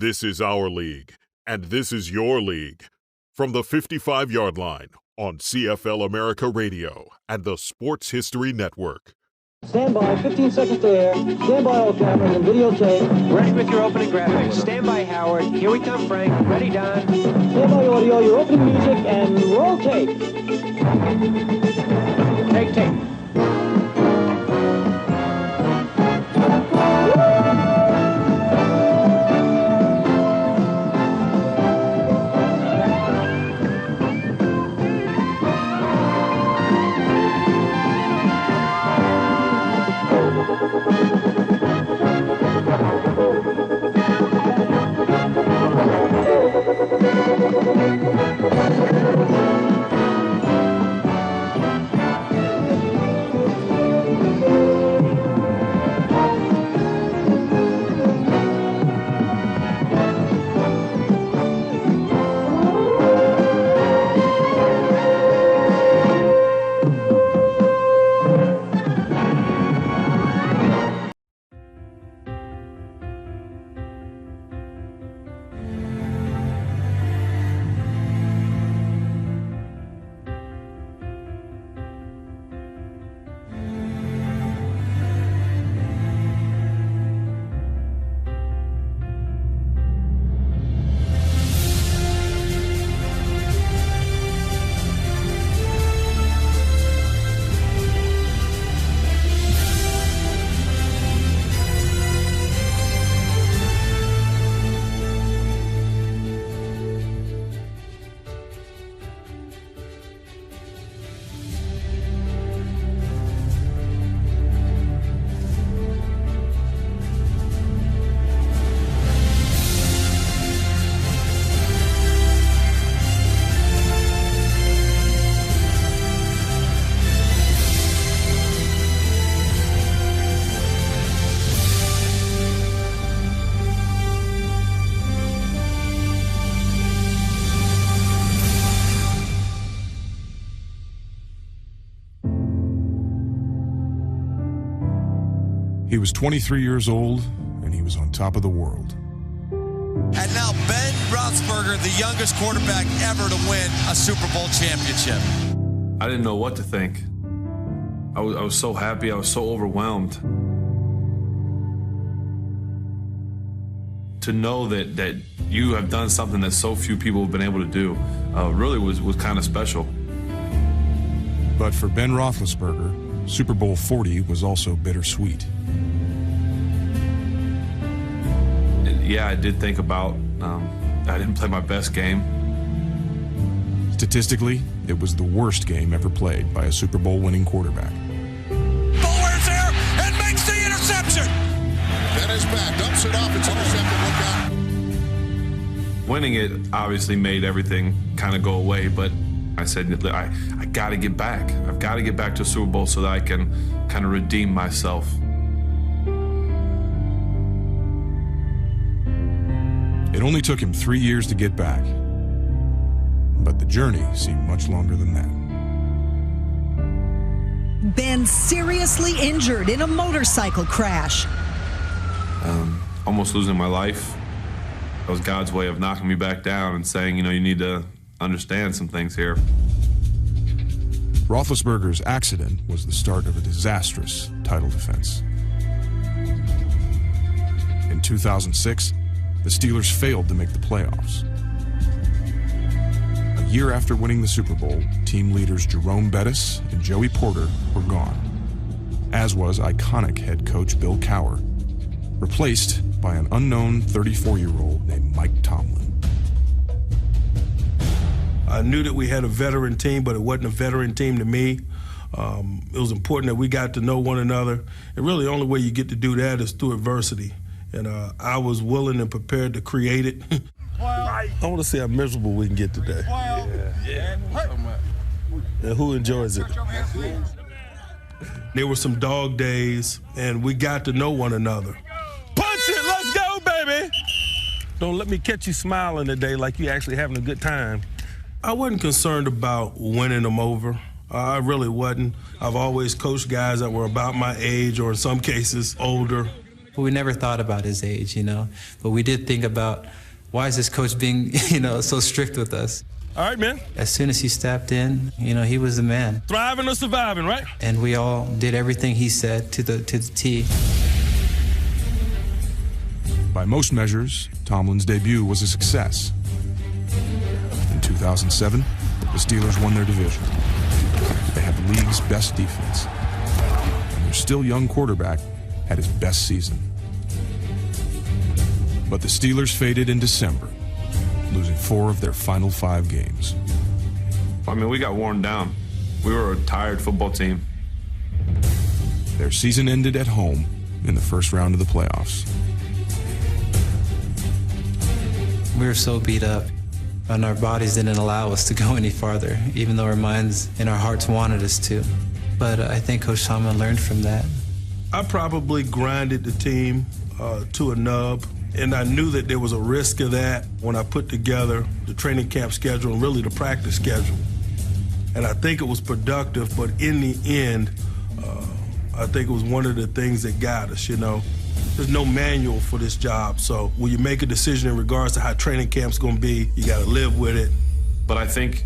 This is our league, and this is your league. From the 55-yard line on CFL America Radio and the Sports History Network. Stand by, 15 seconds to air. Stand by all cameras and videotape. Ready with your opening graphics. Stand by, Howard. Here we come, Frank. Ready, Don. Stand by audio, your opening music, and roll tape. Take tape. He was 23 years old, and he was on top of the world. And now Ben Roethlisberger, the youngest quarterback ever to win a Super Bowl championship. I didn't know what to think. I was so happy. I was so overwhelmed. To know that you have done something that so few people have been able to do really was kind of special. But for Ben Roethlisberger, Super Bowl 40 was also bittersweet. Yeah, I did think about I didn't play my best game. Statistically, it was the worst game ever played by a Super Bowl winning quarterback. Bowler's there and makes the interception. Ben is back, dumps it off, it's intercepted, look out. Winning it obviously made everything kind of go away, but I said, I got to get back. I've got to get back to a Super Bowl so that I can kind of redeem myself. It only took him 3 years to get back, but the journey seemed much longer than that. Ben seriously injured in a motorcycle crash. Almost losing my life. That was God's way of knocking me back down and saying, you need to understand some things here. Roethlisberger's accident was the start of a disastrous title defense. In 2006, the Steelers failed to make the playoffs. A year after winning the Super Bowl, team leaders Jerome Bettis and Joey Porter were gone, as was iconic head coach Bill Cowher, replaced by an unknown 34-year-old named Mike Tomlin. I knew that we had a veteran team, but it wasn't a veteran team to me. It was important that we got to know one another. And really the only way you get to do that is through adversity. And I was willing and prepared to create it. I want to see how miserable we can get today. Yeah. And who enjoys it? There were some dog days, and we got to know one another. Punch it, let's go, baby! Don't let me catch you smiling today like you actually having a good time. I wasn't concerned about winning them over. I really wasn't. I've always coached guys that were about my age or in some cases older. But we never thought about his age, But we did think about, why is this coach being, so strict with us? All right, man. As soon as he stepped in, he was the man. Thriving or surviving, right? And we all did everything he said to the T. By most measures, Tomlin's debut was a success. In 2007, the Steelers won their division. They had the league's best defense. And their still young quarterback had his best season. But the Steelers faded in December, losing 4 of their final 5 games. We got worn down. We were a tired football team. Their season ended at home in the first round of the playoffs. We were so beat up, and our bodies didn't allow us to go any farther, even though our minds and our hearts wanted us to. But I think Coach Tomlin learned from that. I probably grinded the team to a nub, and I knew that there was a risk of that when I put together the training camp schedule and really the practice schedule. And I think it was productive, but in the end, I think it was one of the things that got us, There's no manual for this job, so when you make a decision in regards to how training camp's gonna be, you gotta live with it. But I think,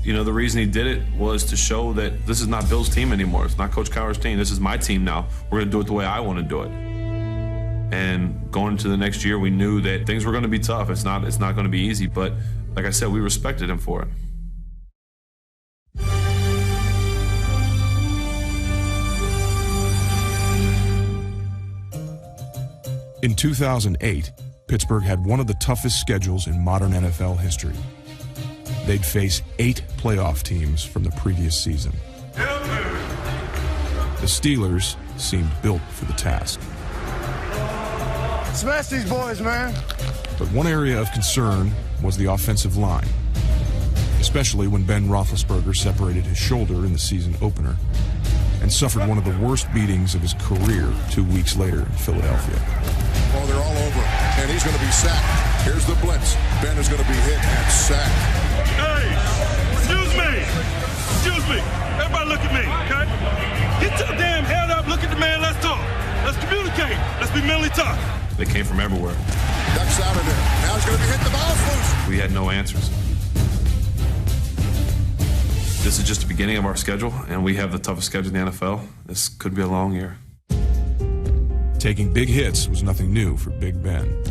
the reason he did it was to show that this is not Bill's team anymore. It's not Coach Cowher's team. This is my team now. We're gonna do it the way I want to do it. And going into the next year, we knew that things were gonna be tough. It's not gonna be easy, but like I said, we respected him for it. In 2008, Pittsburgh had one of the toughest schedules in modern NFL history. They'd face 8 playoff teams from the previous season. The Steelers seemed built for the task. Smash these boys, man. But one area of concern was the offensive line, especially when Ben Roethlisberger separated his shoulder in the season opener and suffered one of the worst beatings of his career 2 weeks later in Philadelphia. Oh, they're all over, and he's going to be sacked. Here's the blitz. Ben is going to be hit and sacked. Hey, excuse me. Everybody look at me, okay? Get your damn head up, look at the man, let's talk. Let's communicate. Let's be mentally tough. They came from everywhere. Ducks out of there. Now he's going to be hitting the ball's loose. We had no answers. This is just the beginning of our schedule, and we have the toughest schedule in the NFL. This could be a long year. Taking big hits was nothing new for Big Ben.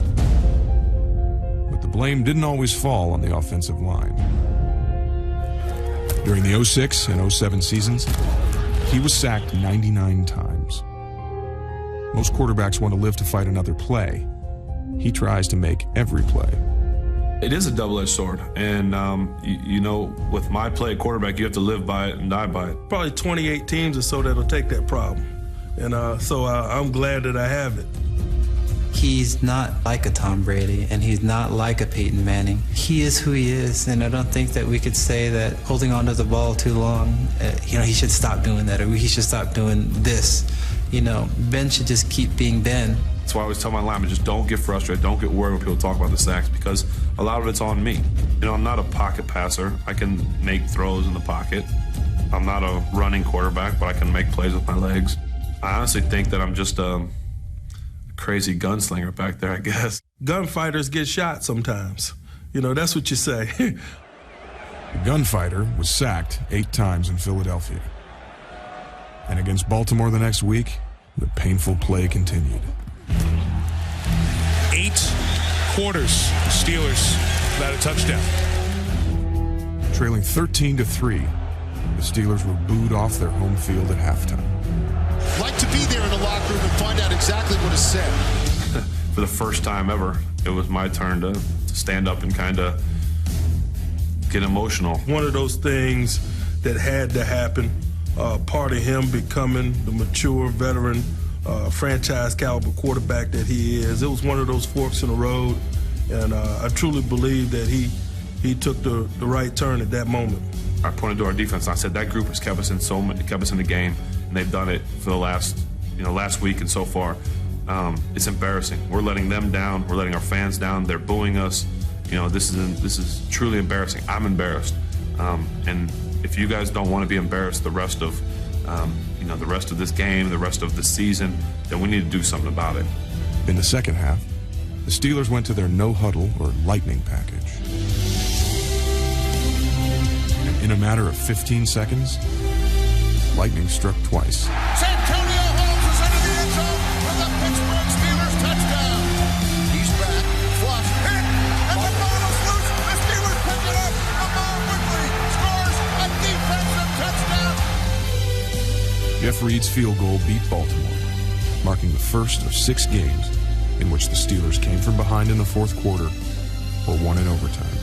But the blame didn't always fall on the offensive line. During the 06 and 07 seasons, he was sacked 99 times. Most quarterbacks want to live to fight another play. He tries to make every play. It is a double-edged sword, and with my play at quarterback, you have to live by it and die by it. Probably 28 teams or so that'll take that problem, and so I'm glad that I have it. He's not like a Tom Brady, and he's not like a Peyton Manning. He is who he is, and I don't think that we could say that holding onto the ball too long, he should stop doing that, or he should stop doing this. Ben should just keep being Ben. That's why I always tell my linemen, just don't get frustrated, don't get worried when people talk about the sacks, because a lot of it's on me. I'm not a pocket passer. I can make throws in the pocket. I'm not a running quarterback, but I can make plays with my legs. I honestly think that I'm just a crazy gunslinger back there, I guess. Gunfighters get shot sometimes. That's what you say. The gunfighter was sacked 8 times in Philadelphia. And against Baltimore the next week, the painful play continued. 8 quarters, the Steelers without a touchdown. Trailing 13-3, the Steelers were booed off their home field at halftime. Like to be there in the locker room and find out exactly what is said. For the first time ever, it was my turn to stand up and kind of get emotional. One of those things that had to happen, part of him becoming the mature veteran franchise caliber quarterback that he is. It was one of those forks in the road, and I truly believe that he took the right turn at that moment. I pointed to our defense and I said that group has kept us in the game, and they've done it for the last week and so far. It's embarrassing. We're letting them down. We're letting our fans down. They're booing us. This is truly embarrassing. I'm embarrassed, and if you guys don't want to be embarrassed the rest of this game, the rest of the season, then we need to do something about it. In the second half, the Steelers went to their no-huddle or lightning package. And in a matter of 15 seconds, lightning struck twice. Santonio Holmes is into the end zone for the Pittsburgh Steelers touchdown. He's back, flush, hit, and the ball is loose. The Steelers pick it up. Lamar Woodley scores a defensive touchdown. Jeff Reed's field goal beat Baltimore, marking the first of 6 games in which the Steelers came from behind in the fourth quarter or won in overtime.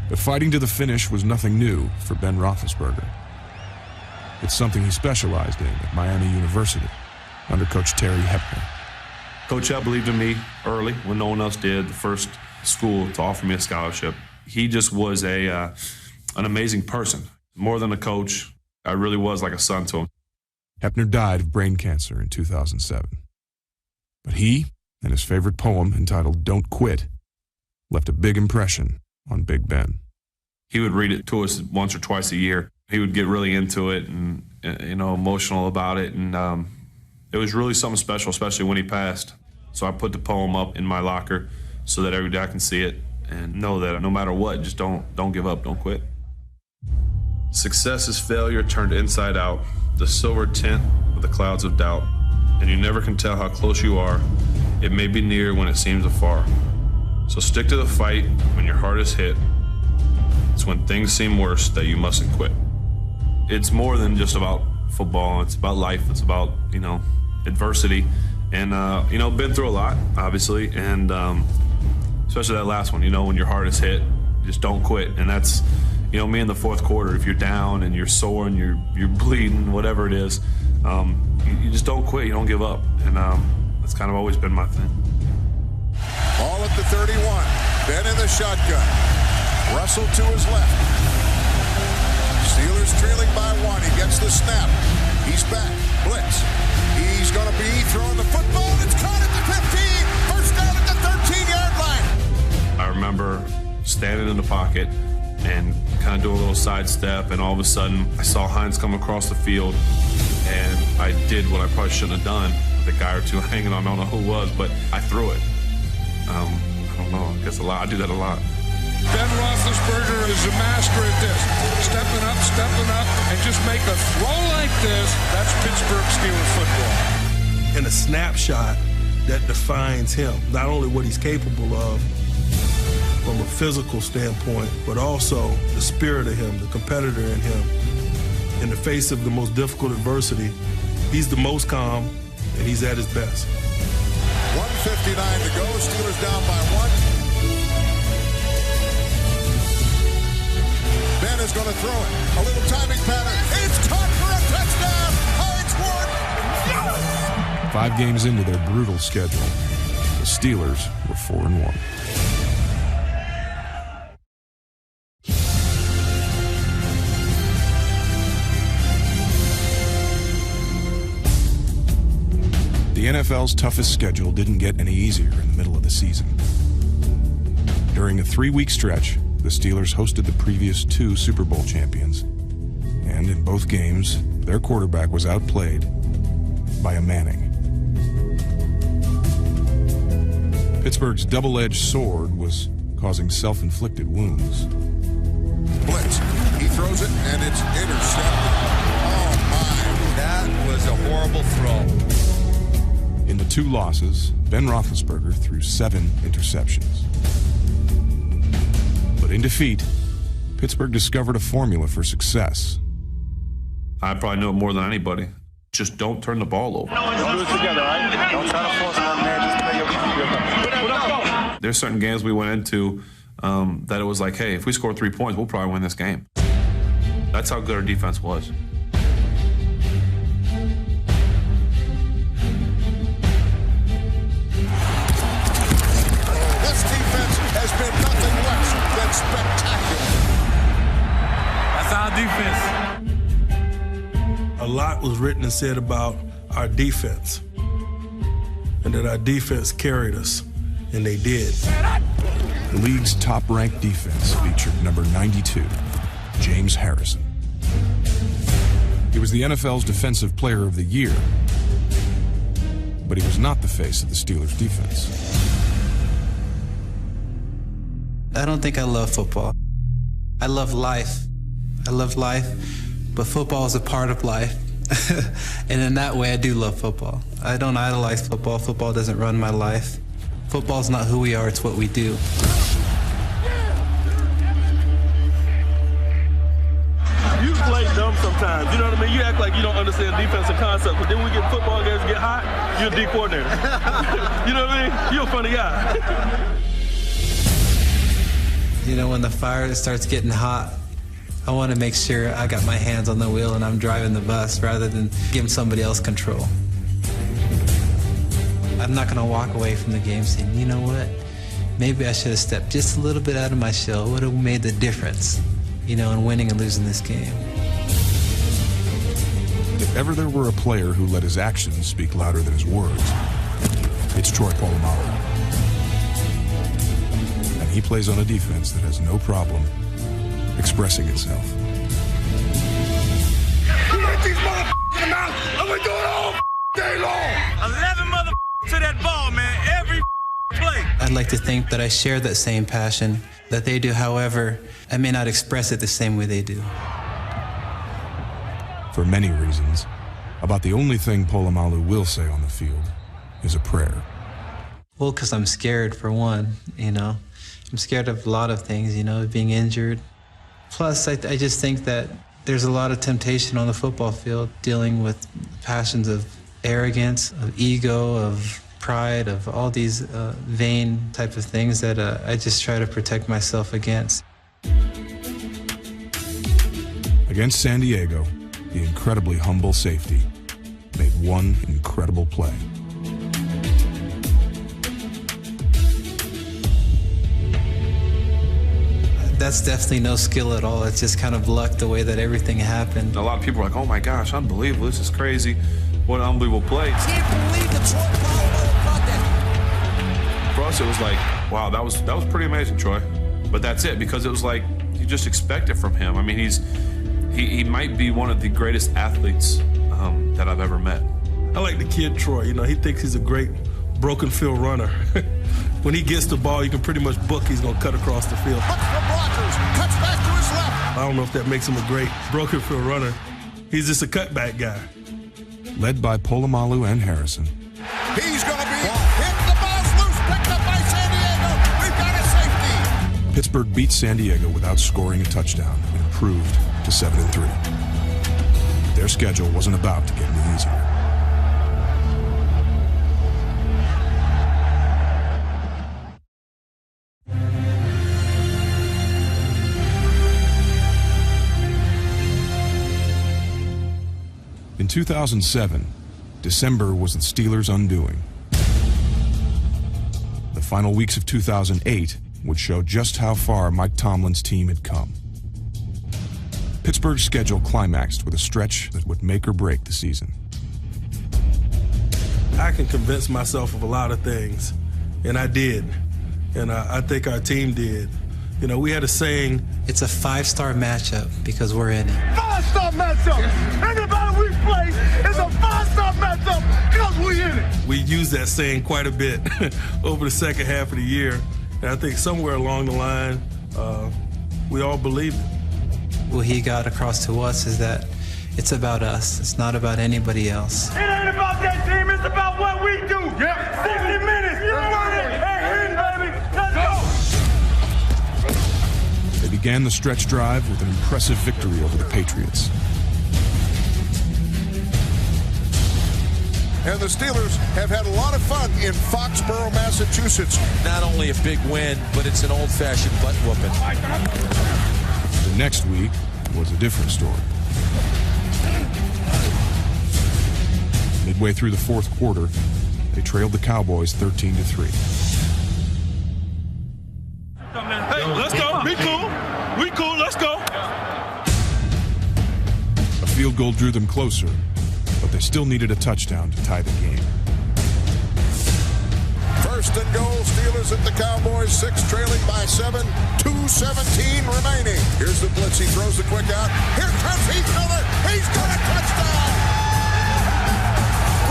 But fighting to the finish was nothing new for Ben Roethlisberger. It's something he specialized in at Miami University under Coach Terry Hepner. Coach Hep believed in me early when no one else did, the first school to offer me a scholarship. He just was an amazing person. More than a coach, I really was like a son to him. Hepner died of brain cancer in 2007. But he and his favorite poem, entitled Don't Quit, left a big impression on Big Ben. He would read it to us once or twice a year. He would get really into it and, emotional about it. And it was really something special, especially when he passed. So I put the poem up in my locker so that every day I can see it and know that no matter what, just don't give up, don't quit. Success is failure turned inside out, the silver tint of the clouds of doubt. And you never can tell how close you are. It may be near when it seems afar. So stick to the fight when your heart is hit. It's when things seem worse that you mustn't quit. It's more than just about football. It's about life. It's about, adversity. And, been through a lot, obviously. And especially that last one, when your heart is hit, just don't quit. And that's, me in the fourth quarter, if you're down and you're sore and you're bleeding, whatever it is, you just don't quit. You don't give up. And that's kind of always been my thing. Ball at the 31. Ben in the shotgun. Russell to his left. Steelers trailing by 1. He gets the snap. He's back. Blitz. He's going to be throwing the football. It's caught at the 15. First down at the 13-yard line. I remember standing in the pocket and kind of doing a little sidestep, and all of a sudden I saw Hines come across the field, and I did what I probably shouldn't have done. The guy or two hanging on, I don't know who it was, but I threw it. I don't know, I guess I do that a lot. Ben Roethlisberger is a master at this. Stepping up, and just make a throw like this. That's Pittsburgh Steelers football. And a snapshot that defines him, not only what he's capable of from a physical standpoint, but also the spirit of him, the competitor in him. In the face of the most difficult adversity, he's the most calm, and he's at his best. 1:59 to go. Steelers down by 1. Ben is going to throw it. A little timing pattern. It's caught for a touchdown. Hines Ward. 5 games into their brutal schedule, the Steelers were 4-1. The NFL's toughest schedule didn't get any easier in the middle of the season. During a 3-week stretch, the Steelers hosted the previous 2 Super Bowl champions. And in both games, their quarterback was outplayed by a Manning. Pittsburgh's double-edged sword was causing self-inflicted wounds. Blitz. He throws it, and it's intercepted. Oh, my. That was a horrible throw. In the 2 losses, Ben Roethlisberger threw 7 interceptions. But in defeat, Pittsburgh discovered a formula for success. I probably know it more than anybody. Just don't turn the ball over. Don't do it together, all right? Don't try to force one man. Just play your There's certain games we went into that it was like, hey, if we score 3 points, we'll probably win this game. That's how good our defense was. This defense has been nothing less than spectacular. That's our defense. A lot was written and said about our defense, and that our defense carried us, and they did. The league's top-ranked defense featured number 92, James Harrison. He was was the NFL's Defensive Player of the Year, but he was not the face of the Steelers' defense. I don't think I love football. I love life. I love life, but football is a part of life. And in that way, I do love football. I don't idolize football. Football doesn't run my life. Football's not who we are, it's what we do. You play dumb sometimes, you know what I mean? You act like you don't understand defensive concepts, but then when we get football games get hot, you're a D coordinator. You know what I mean? You're a funny guy. You know, when the fire starts getting hot, I want to make sure I got my hands on the wheel and I'm driving the bus rather than giving somebody else control. I'm not going to walk away from the game saying, you know what, maybe I should have stepped just a little bit out of my shell. It would have made the difference, you know, in winning and losing this game. If ever there were a player who let his actions speak louder than his words, it's Troy Polamalu. And he plays on a defense that has no problem expressing itself. You let these motherfuckers come out, and we do it all day long. 11 motherfuckers to that ball, man, every play. I'd like to think that I share that same passion that they do. However, I may not express it the same way they do. For many reasons, about the only thing Polamalu will say on the field is a prayer. Well, because I'm scared, for one, you know. I'm scared of a lot of things, you know, being injured. Plus, I just think that there's a lot of temptation on the football field dealing with passions of arrogance, of ego, of pride, of all these vain type of things that I just try to protect myself against. Against San Diego, the incredibly humble safety made one incredible play. That's definitely no skill at all. It's just kind of luck the way that everything happened. A lot of people are like, oh my gosh, unbelievable, this is crazy. What an unbelievable play. Can't believe the Troy Polamalu caught that. For us, it was like, wow, that was pretty amazing, Troy. But that's it, because it was like, you just expect it from him. I mean, he might be one of the greatest athletes that I've ever met. I like the kid Troy. You know, he thinks he's a great broken field runner. When he gets the ball, you can pretty much book he's going to cut across the field. Looks for blockers, cuts back to his left. I don't know if that makes him a great broken field runner. He's just a cutback guy. Led by Polamalu and Harrison. He's going to be hit. The ball's loose, picked up by San Diego. We've got a safety. Pittsburgh beat San Diego without scoring a touchdown and improved to 7-3. Their schedule wasn't about to get any easier. In 2007, December was the Steelers' undoing. The final weeks of 2008 would show just how far Mike Tomlin's team had come. Pittsburgh's schedule climaxed with a stretch that would make or break the season. I can convince myself of a lot of things, and I did. And I think our team did. You know, we had a saying, it's a 5-star matchup because we're in it. 5-star matchup. Anybody we play is a 5-star matchup because we in it. We used that saying quite a bit over the second half of the year. And I think somewhere along the line, we all believed it. What he got across to us is that it's about us. It's not about anybody else. It ain't about that team, it's about what we do. Yep. 60 minutes. You want it? Hey, baby. Let's go. They began the stretch drive with an impressive victory over the Patriots. And the Steelers have had a lot of fun in Foxborough, Massachusetts. Not only a big win, but it's an old-fashioned butt-whooping. The next week was a different story. Midway through the fourth quarter, they trailed the Cowboys 13-3. Hey, let's go. We cool. We cool. Let's go. A field goal drew them closer, but they still needed a touchdown to tie the game. First and goal, Steelers at the Cowboys, 6 trailing by 7, 2:17 remaining. Here's the blitz, he throws the quick out. Here comes Heath Miller, he's got a touchdown!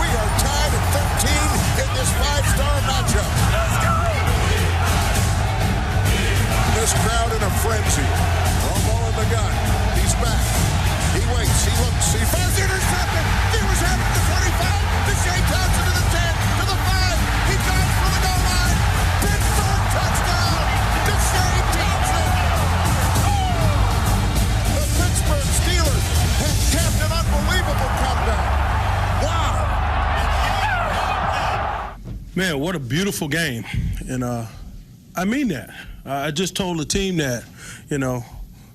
We are tied at 13 in this 5-star matchup. Let's go! This crowd in a frenzy. Romo in the gun, he's back. He waits, he looks, he fires, intercepted! He was at the 25, to Shea Thompson to the 10, to the 5, he dives for the goal line! Pittsburgh touchdown to Shea Thompson! The Pittsburgh Steelers have capped an unbelievable comeback! Wow! Man, what a beautiful game. And I mean that. I just told the team that,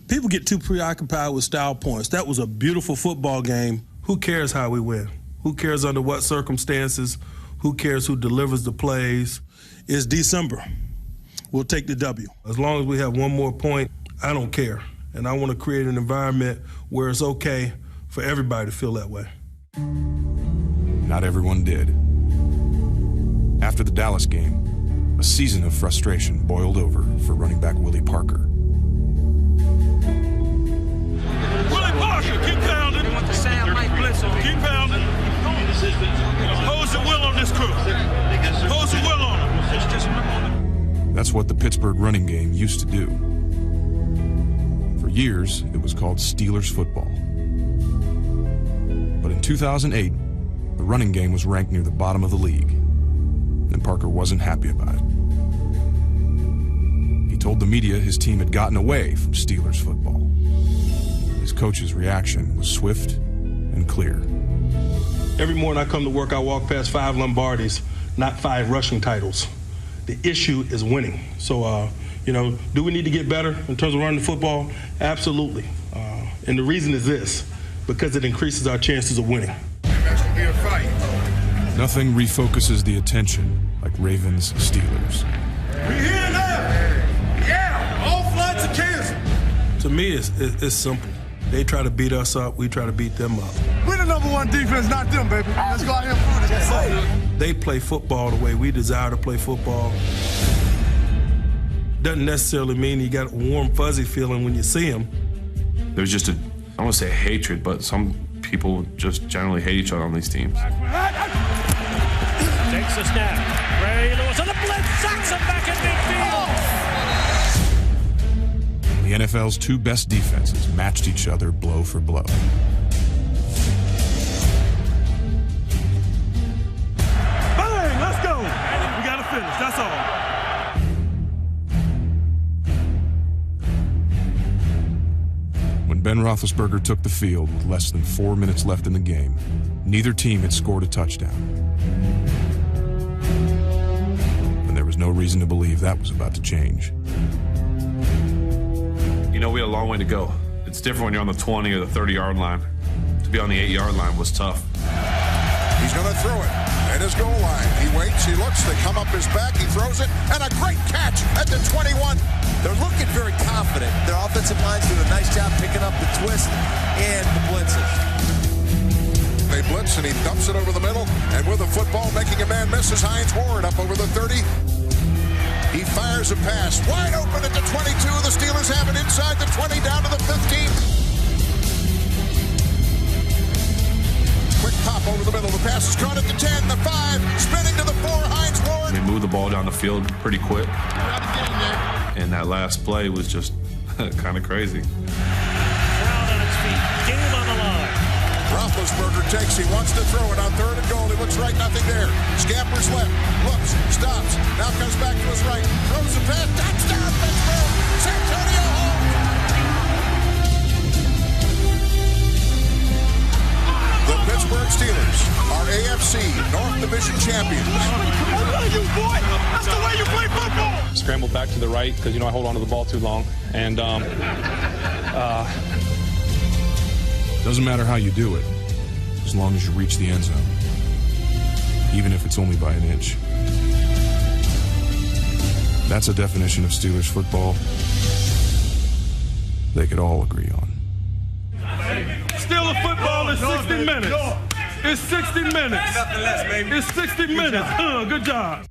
people get too preoccupied with style points. That was a beautiful football game. Who cares how we win? Who cares under what circumstances? Who cares who delivers the plays? It's December. We'll take the W. As long as we have one more point, I don't care. And I want to create an environment where it's okay for everybody to feel that way. Not everyone did. After the Dallas game, a season of frustration boiled over for running back Willie Parker. Willie Parker, keep pounding. They want the Sam Mike blitz over. Keep pounding. Pose the will on this crew. Pose the will on them. That's what the Pittsburgh running game used to do. For years, it was called Steelers football. But in 2008, the running game was ranked near the bottom of the league, and Parker wasn't happy about it. He told the media his team had gotten away from Steelers football. His coach's reaction was swift and clear. Every morning I come to work, I walk past 5 Lombardis, not 5 rushing titles. The issue is winning. So, do we need to get better in terms of running the football? Absolutely. And the reason is this, because it increases our chances of winning. That's going to be a fight. Nothing refocuses the attention like Ravens Steelers. We here now. Yeah, all flights are canceled. To me, it's simple. They try to beat us up, we try to beat them up. We're the #1 defense, not them, baby. Let's go out here and prove it. Yes, they play football the way we desire to play football. Doesn't necessarily mean you got a warm, fuzzy feeling when you see them. There's just I don't want to say hatred, but some people just generally hate each other on these teams. Takes a snap. Ray Lewis on the blitz, sacks him back in midfield. The NFL's 2 best defenses matched each other blow for blow. Bang, let's go. We got to finish, that's all. When Ben Roethlisberger took the field with less than 4 minutes left in the game, neither team had scored a touchdown. And there was no reason to believe that was about to change. We had a long way to go. It's different when you're on the 20 or the 30-yard line. To be on the 8-yard line was tough. He's going to throw it at his goal line. He waits, he looks, they come up his back, he throws it, and a great catch at the 21. They're looking very confident. Their offensive line's doing a nice job picking up the twist and the blitzes. They blitz, and he dumps it over the middle, and with a football, making a man miss is Hines Ward up over the 30. He fires a pass, wide open at the 22. The Steelers have it inside the 20, down to the 15. Quick pop over the middle. The pass is caught at the 10, the 5, spinning to the 4, Hines Ward. They moved the ball down the field pretty quick. And that last play was just kind of crazy. Crowd on its feet. Game on the line. Roethlisberger takes, he wants to throw it on 3rd and goal. He looks right, nothing there. Scampers left, looks, stops, now comes back to his right, throws the pass, touchdown, Pittsburgh, Santonio Holmes. The Pittsburgh Steelers are AFC North Division champions. Boy, that's the way you play football. Scrambled back to the right because, I hold on to the ball too long. And, Doesn't matter how you do it, as long as you reach the end zone, even if it's only by an inch. That's a definition of Steelers football they could all agree on. Steelers football is 60 minutes. It's 60 minutes. It's 60 minutes. Good job.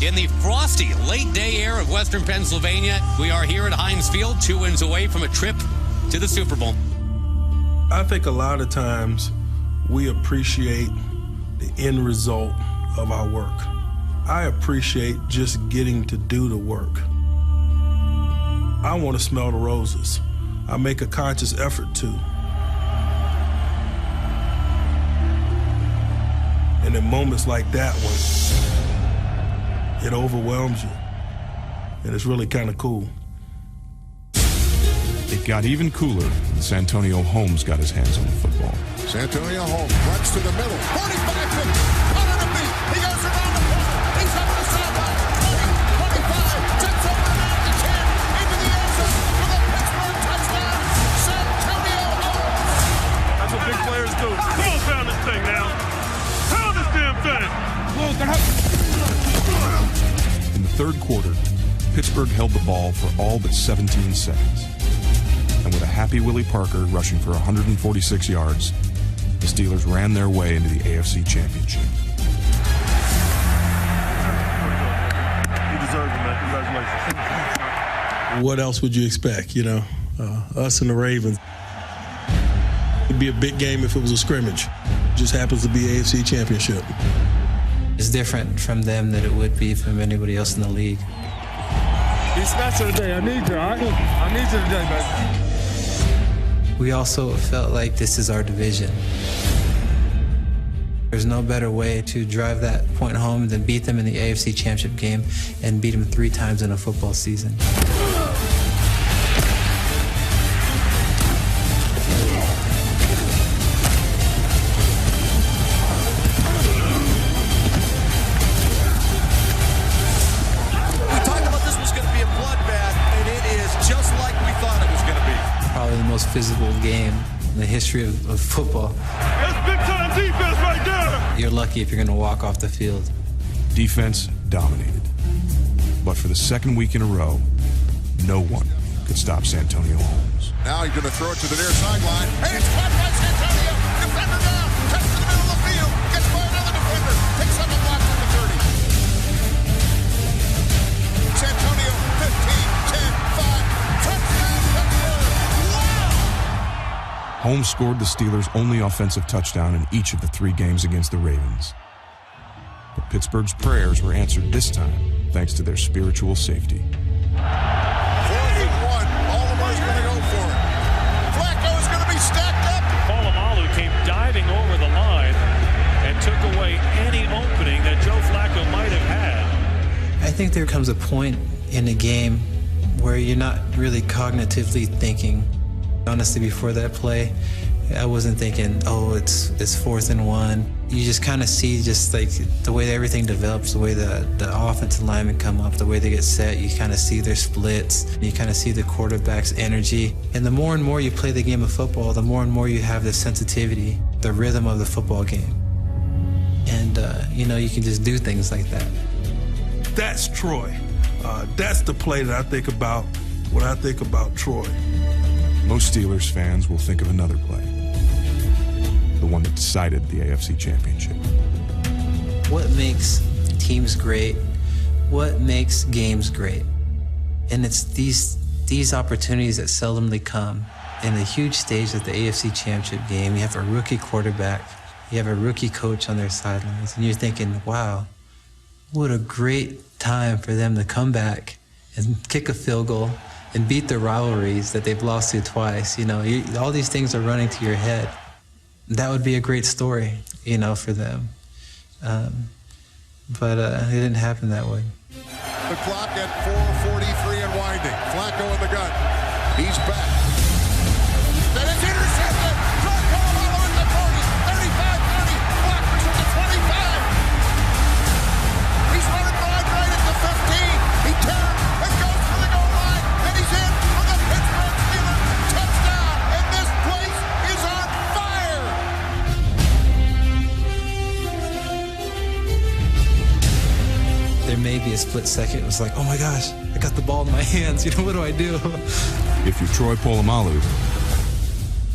In the frosty late day air of Western Pennsylvania, we are here at Heinz Field, 2 wins away from a trip to the Super Bowl. I think a lot of times we appreciate the end result of our work. I appreciate just getting to do the work. I want to smell the roses. I make a conscious effort to. And in moments like that one, it overwhelms you, and it's really kind of cool. It got even cooler when Santonio Holmes got his hands on the football. Santonio Holmes runs to the middle. 45-50. Caught on a beat. He goes around the corner. He's up to the sideline. 20, 25. Jumps over around the 10. Into the end zone for the Pittsburgh touchdown. Santonio Holmes. That's what big players do. Come on, pound this thing now. Pound this damn thing. In the third quarter, Pittsburgh held the ball for all but 17 seconds. And with a happy Willie Parker rushing for 146 yards, the Steelers ran their way into the AFC Championship. You deserve it, man. Congratulations. What else would you expect, us and the Ravens? It'd be a big game if it was a scrimmage. It just happens to be AFC Championship. It's different from them than it would be from anybody else in the league. Be special today. I need you, all right? I need you today, baby. We also felt like this is our division. There's no better way to drive that point home than beat them in the AFC Championship game and beat them 3 times in a football season. Probably the most physical game in the history of football. That's big-time defense right there. You're lucky if you're going to walk off the field. Defense dominated. But for the second week in a row, no one could stop Santonio Holmes. Now he's going to throw it to the near sideline. And it's caught by Santonio. Defender down. Cuts to the middle of the field. Gets by another defender. Takes up a block from the 30. Santonio, 15, 10, 5. Touchdown, Pittsburgh. Holmes scored the Steelers' only offensive touchdown in each of the 3 games against the Ravens. But Pittsburgh's prayers were answered this time thanks to their spiritual safety. 4th and 1. Oliver's going to go for it. Flacco is going to be stacked up. Polamalu came diving over the line and took away any opening that Joe Flacco might have had. I think there comes a point in a game where you're not really cognitively thinking. Honestly, before that play, I wasn't thinking, oh, it's 4th and 1. You just kind of see just like the way everything develops, the way the offensive linemen come up, the way they get set. You kind of see their splits. You kind of see the quarterback's energy. And the more and more you play the game of football, the more and more you have the sensitivity, the rhythm of the football game. And, you can just do things like that. That's Troy. That's the play that I think about when I think about Troy. Most Steelers fans will think of another play. The one that decided the AFC Championship. What makes teams great? What makes games great? And it's these opportunities that seldomly come. In the huge stage of the AFC Championship game, you have a rookie quarterback, you have a rookie coach on their sidelines, and you're thinking, wow, what a great time for them to come back and kick a field goal and beat the rivalries that they've lost to twice. All these things are running to your head. That would be a great story, for them. But it didn't happen that way. The clock at 4:43 and winding. Flacco in the gun. He's back. That is intercepted. Troy Polamalu at the 40, 35-30. Blackford's at the 25. He's running wide right at the 15. He turns and goes for the goal line. And he's in for the Pittsburgh Steelers touchdown. And this place is on fire. There may be a split second. It was like, oh my gosh, I got the ball in my hands. What do I do? If you're Troy Polamalu,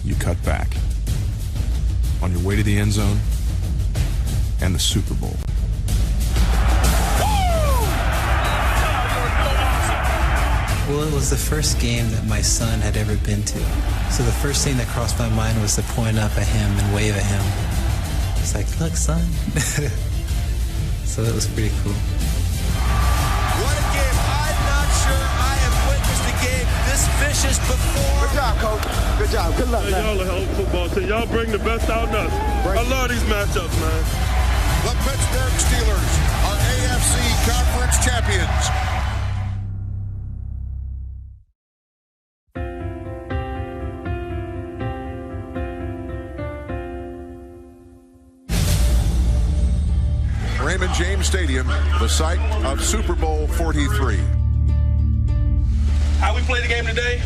you cut back. On your way to the end zone and the Super Bowl. Woo! Well, it was the first game that my son had ever been to. So the first thing that crossed my mind was to point up at him and wave at him. It's like, look, son. So that was pretty cool. What a game. I'm not sure I have witnessed a game this vicious before. Good job, Coach. Good job. Good luck, man. Y'all a hell of a football team. Y'all bring the best out in us. I love these matchups, man. The Pittsburgh Steelers are AFC Conference champions. Raymond James Stadium, the site of Super Bowl 43. How we play the game today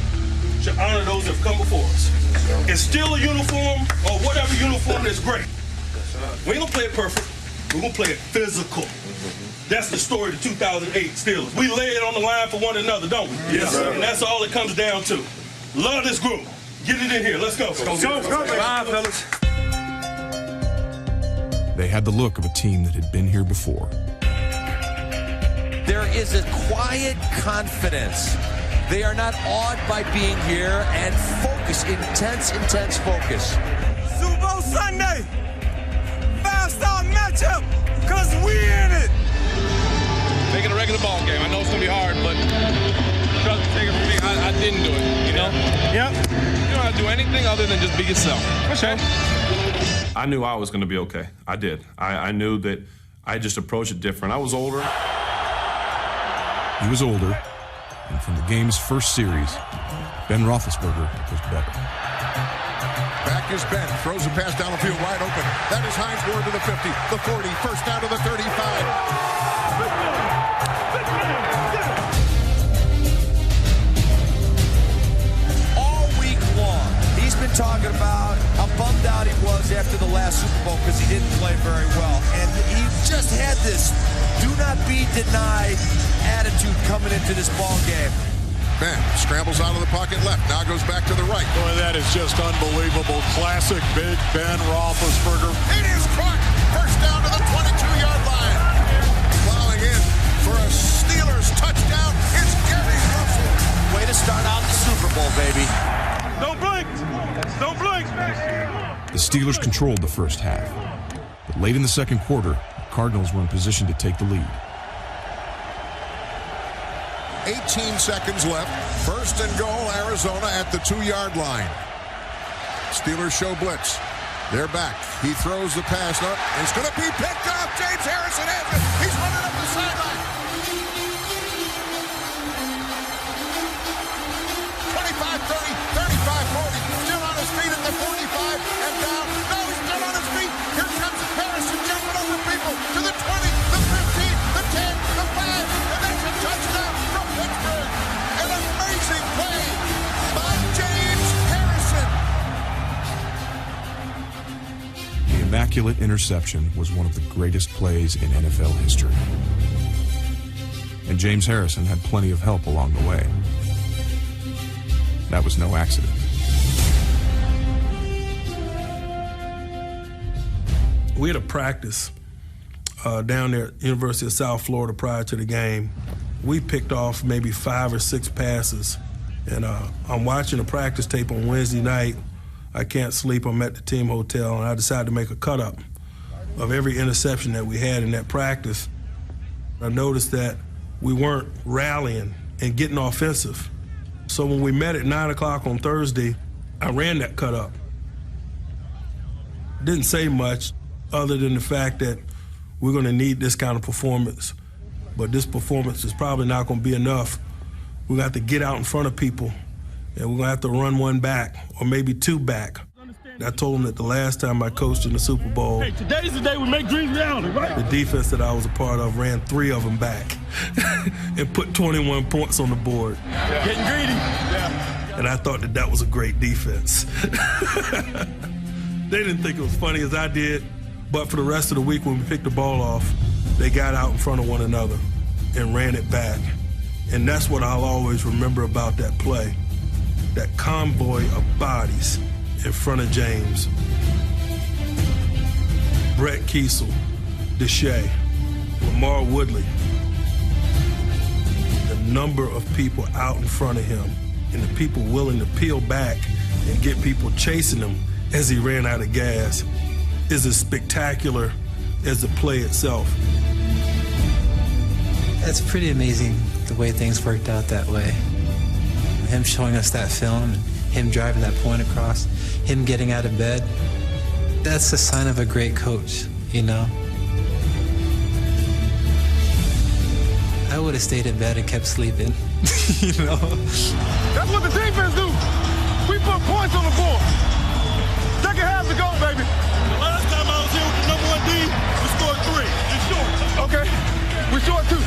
should honor those that have come before us. It's still a uniform or whatever uniform that's great. We ain't gonna play it perfect. We're gonna play it physical. That's the story of the 2008 Steelers. We lay it on the line for one another, don't we? Yes, sir. And that's all it comes down to. Love this group. Get it in here. Let's go. Go. Bye, fellas. They had the look of a team that had been here before. There is a quiet confidence. They are not awed by being here and focus, intense focus. Super Bowl Sunday, 5-star matchup, because we in it. Make it a regular ball game. I know it's going to be hard, but trust me, take it from me. I didn't do it, you know? Yep. You don't have to do anything other than just be yourself. For sure. I knew I was going to be okay. I did. I knew that I just approached it different. I was older. He was older, and from the game's first series, Ben Roethlisberger was better. Back is Ben, throws a pass down the field wide open. That is Hines Ward to the 50, the 40, first down to the 35. Been talking about how bummed out he was after the last Super Bowl because he didn't play very well. And he just had this do not be denied attitude coming into this ball game. Ben scrambles out of the pocket left, now goes back to the right. Boy, that is just unbelievable. Classic Big Ben Roethlisberger. It is caught. First down to the 22-yard line. Plowing in for a Steelers touchdown is Gary Russell. Way to start out the Super Bowl, baby. Don't blink! Don't blink! The Steelers controlled the first half, but late in the second quarter, the Cardinals were in position to take the lead. 18 seconds left. First and goal, Arizona at the 2-yard line. Steelers show blitz. They're back. He throws the pass up. It's going to be picked off. James Harrison has it. He's running up the sideline. 25-30, 35-40. Still on his feet at the 45 and down. No, he's still on his feet. Here comes Harrison jumping over people to the 20, the 15, the 10, the 5, and that's a touchdown from Pittsburgh. An amazing play by James Harrison. The immaculate interception was one of the greatest plays in NFL history. And James Harrison had plenty of help along the way. That was no accident. We had a practice down there at University of South Florida prior to the game. We picked off maybe 5 or 6 passes. And I'm watching a practice tape on Wednesday night. I can't sleep. I'm at the team hotel, and I decided to make a cut-up of every interception that we had in that practice. I noticed that we weren't rallying and getting offensive. So when we met at 9 o'clock on Thursday, I ran that cut up. Didn't say much other than the fact that we're going to need this kind of performance. But this performance is probably not going to be enough. We're going to have to get out in front of people, and we're going to have to run one back or maybe 2 back. I told them that the last time I coached in the Super Bowl, Hey, today's the day we make dreams reality, right? the defense that I was a part of ran 3 of them back and put 21 points on the board. Yeah. Getting greedy. Yeah. And I thought that that was a great defense. They didn't think it was funny as I did, but for the rest of the week when we picked the ball off, they got out in front of one another and ran it back. And that's what I'll always remember about that play, that convoy of bodies in front of James. Brett Kiesel, Deshae, Lamar Woodley, the number of people out in front of him and the people willing to peel back and get people chasing him as he ran out of gas is as spectacular as the play itself. It's pretty amazing the way things worked out that way. Him showing us that film, him driving that point across, him getting out of bed, that's a sign of a great coach, you know? I would have stayed in bed and kept sleeping, you know? That's what the defense do. We put points on the board. Second half to go, baby. The last time I was here with the number 1 D, we scored 3. You're short. Okay, we're short 2.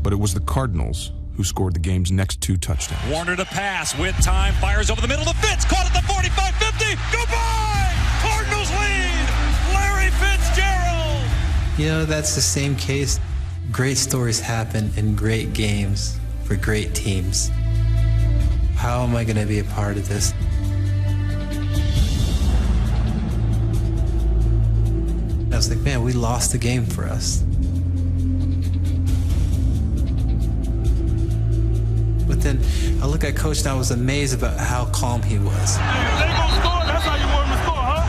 But it was the Cardinals who scored the game's next 2 touchdowns. Warner to pass with time, fires over the middle to Fitz, caught at the 45-50. Goodbye! Cardinals lead! Larry Fitzgerald! You know, that's the same case. Great stories happen in great games for great teams. How am I going to be a part of this? I was like, man, we lost the game for us. But then I look at Coach and I was amazed about how calm he was. They gonna score? That's how you want them to score, huh?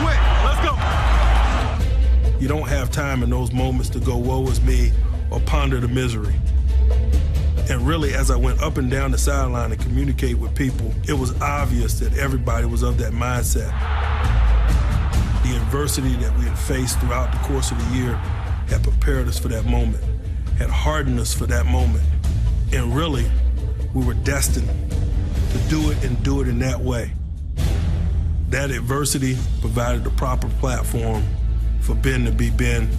Quick, let's go. You don't have time in those moments to go, woe is me, or ponder the misery. And really, as I went up and down the sideline and communicate with people, it was obvious that everybody was of that mindset. The adversity that we had faced throughout the course of the year had prepared us for that moment, had hardened us for that moment. And really, we were destined to do it and do it in that way. That adversity provided the proper platform for Ben to be Ben,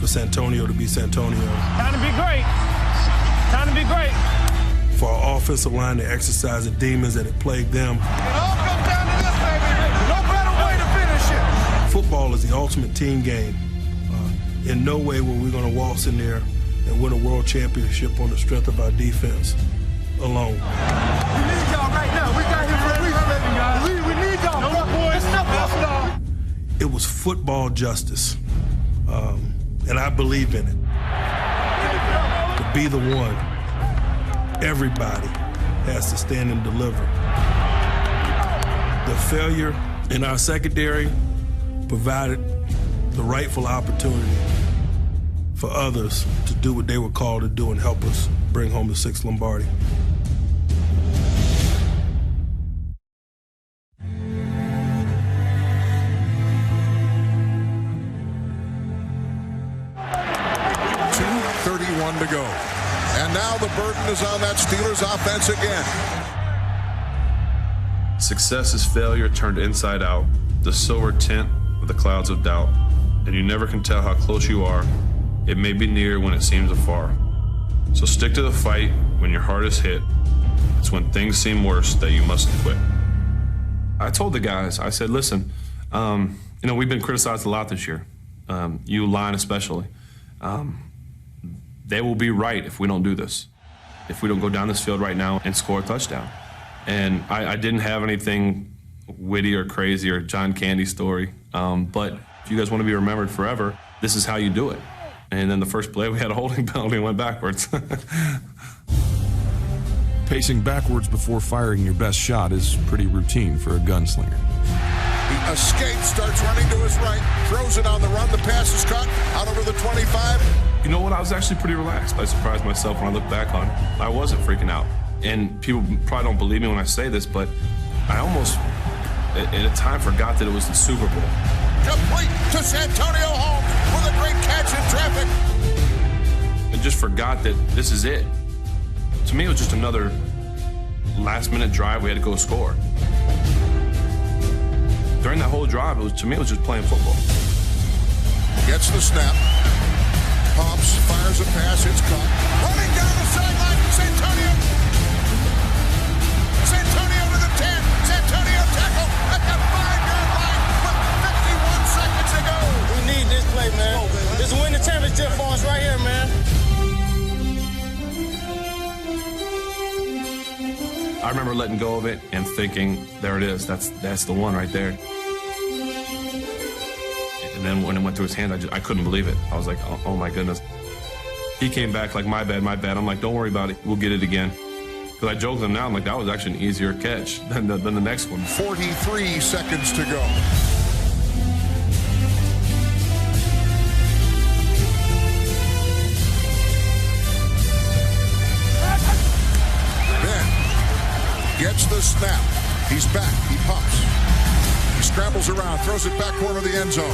for Santonio to be Santonio. Time to be great. Time to be great. For our offensive line to exercise the demons that had plagued them. It all comes down to this, baby. No better way to finish it. Football is the ultimate team game. In no way were we going to waltz in there and win a world championship on the strength of our defense alone. We need y'all right now. We got here for a reason, baby, guys. We need y'all. No boys. It was football justice, and I believe in it. To be the one, everybody has to stand and deliver. The failure in our secondary provided the rightful opportunity for others to do what they were called to do and help us bring home the 6th Lombardi. .2:31 to go. And now the burden is on that Steelers offense again. Success is failure turned inside out, the silver tint of the clouds of doubt, and you never can tell how close you are. It may be near when it seems afar. So stick to the fight when your heart is hit. It's when things seem worse that you mustn't quit. I told the guys, I said, listen, we've been criticized a lot this year. You line especially. They will be right if we don't do this. If we don't go down this field right now and score a touchdown. And I didn't have anything witty or crazy or John Candy story. But if you guys want to be remembered forever, this is how you do it. And then the first play, we had a holding penalty and went backwards. Pacing backwards before firing your best shot is pretty routine for a gunslinger. He escapes, starts running to his right, throws it on the run. The pass is caught out over the 25. You know what? I was actually pretty relaxed. I surprised myself when I look back on it. I wasn't freaking out. And people probably don't believe me when I say this, but I almost, at a time, forgot that it was the Super Bowl. Complete to Santonio Holmes with a great catch in traffic. And just forgot that this is it. To me, it was just another last-minute drive we had to go score. During that whole drive, to me, it was just playing football. Gets the snap. Pumps, fires a pass, it's caught. Running down the sideline, Santonio. Santonio to the 10. Santonio tackle at the 5-yard line with 51 seconds to go. We need this play, man. This win the championship for us right here, man. I remember letting go of it and thinking, there it is. That's the one right there. And then when it went through his hand, I couldn't believe it. I was like, oh my goodness. He came back like, my bad. I'm like, don't worry about it. We'll get it again. Because I joked with him now, I'm like, that was actually an easier catch than the next one. 43 seconds to go. Gets the snap. He's back. He pops. He scrambles around, throws it back corner of the end zone.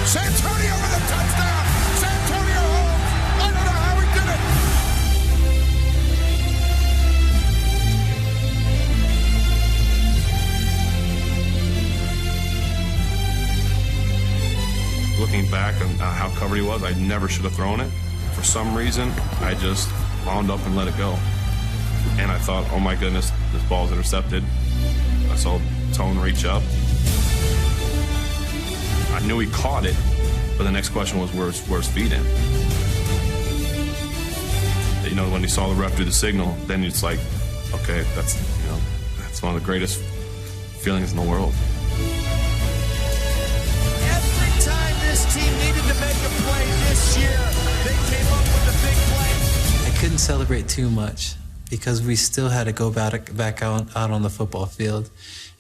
Santonio with a touchdown. Santonio Holmes. I don't know how he did it. Looking back on how covered he was, I never should have thrown it. For some reason, I just wound up and let it go. And I thought, oh my goodness, this ball's intercepted. I saw Tone reach up. I knew he caught it, but the next question was, where's feet in? You know, when he saw the ref do the signal, then it's like, okay, that's one of the greatest feelings in the world. Every time this team needed to make a play this year, they came up with a big play. I couldn't celebrate too much, because we still had to go back out on the football field.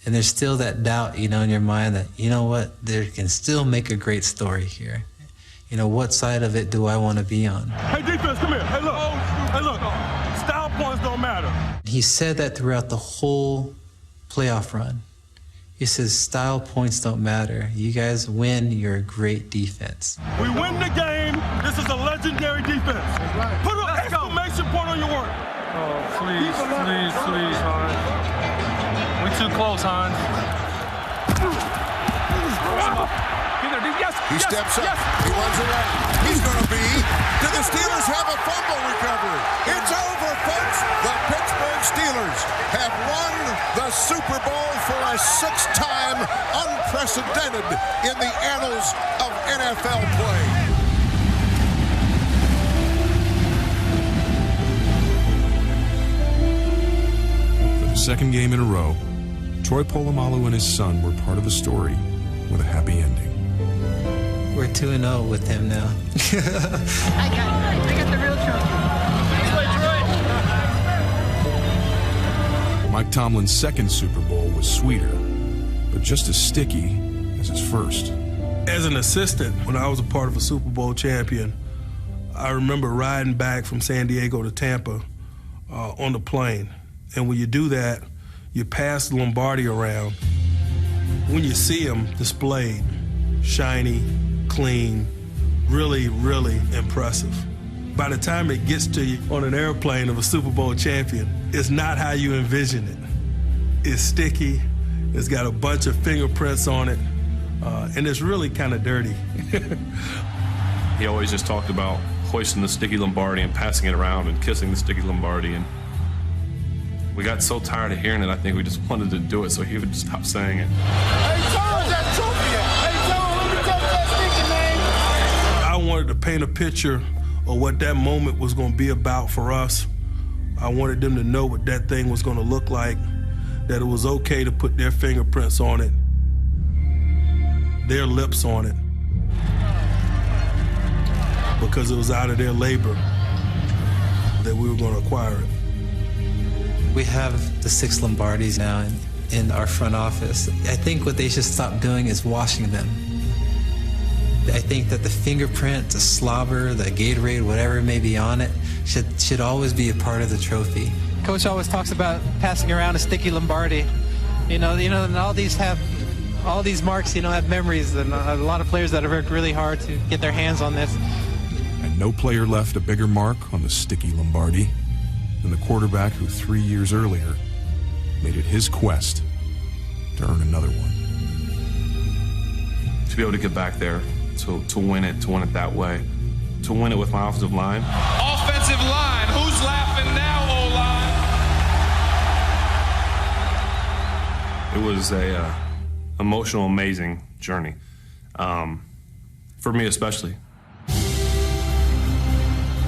And there's still that doubt, in your mind that, you know what, they can still make a great story here. What side of it do I want to be on? Hey, defense, come here. Hey, look. Style points don't matter. He said that throughout the whole playoff run. He says, style points don't matter. You guys win, you're a great defense. We win the game. This is a legendary defense. Right. Put an exclamation point on your work. Oh, please, Hines. We're too close, Hines. He steps up. He runs around. He's going to be. Do the Steelers have a fumble recovery? It's over, folks. The Pittsburgh Steelers have won the Super Bowl for a sixth time, unprecedented in the annals of NFL play. Second game in a row, Troy Polamalu and his son were part of the story with a happy ending. We're 2-0 with him now. I got the real trophy. Mike Tomlin's second Super Bowl was sweeter, but just as sticky as his first. As an assistant, when I was a part of a Super Bowl champion, I remember riding back from San Diego to Tampa on the plane. And when you do that, you pass Lombardi around. When you see them displayed, shiny, clean, really, really impressive. By the time it gets to you on an airplane of a Super Bowl champion, it's not how you envision it. It's sticky, it's got a bunch of fingerprints on it, and it's really kind of dirty. He always just talked about hoisting the sticky Lombardi and passing it around and kissing the sticky Lombardi. And we got so tired of hearing it, I think we just wanted to do it so he would just stop saying it. Hey, Tom, that trophy. Hey, Tom, let me touch that sticky, man. I wanted to paint a picture of what that moment was going to be about for us. I wanted them to know what that thing was going to look like, that it was okay to put their fingerprints on it, their lips on it, because it was out of their labor that we were going to acquire it. We have the 6 Lombardis now in our front office. I think what they should stop doing is washing them. I think that the fingerprint, the slobber, the Gatorade, whatever may be on it, should always be a part of the trophy. Coach always talks about passing around a sticky Lombardi. And all these marks, have memories, and a lot of players that have worked really hard to get their hands on this. And no player left a bigger mark on the sticky Lombardi than the quarterback who 3 years earlier made it his quest to earn another one. To be able to get back there, to win it that way, to win it with my offensive line. Offensive line, who's laughing now, O-line? It was a emotional, amazing journey. For me especially.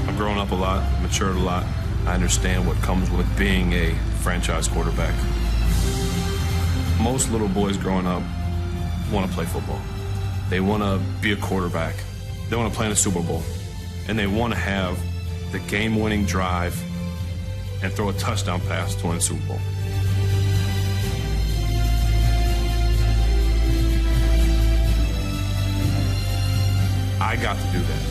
I've grown up a lot, matured a lot. I understand what comes with being a franchise quarterback. Most little boys growing up want to play football. They want to be a quarterback. They want to play in a Super Bowl, and they want to have the game-winning drive and throw a touchdown pass to win a Super Bowl. I got to do that.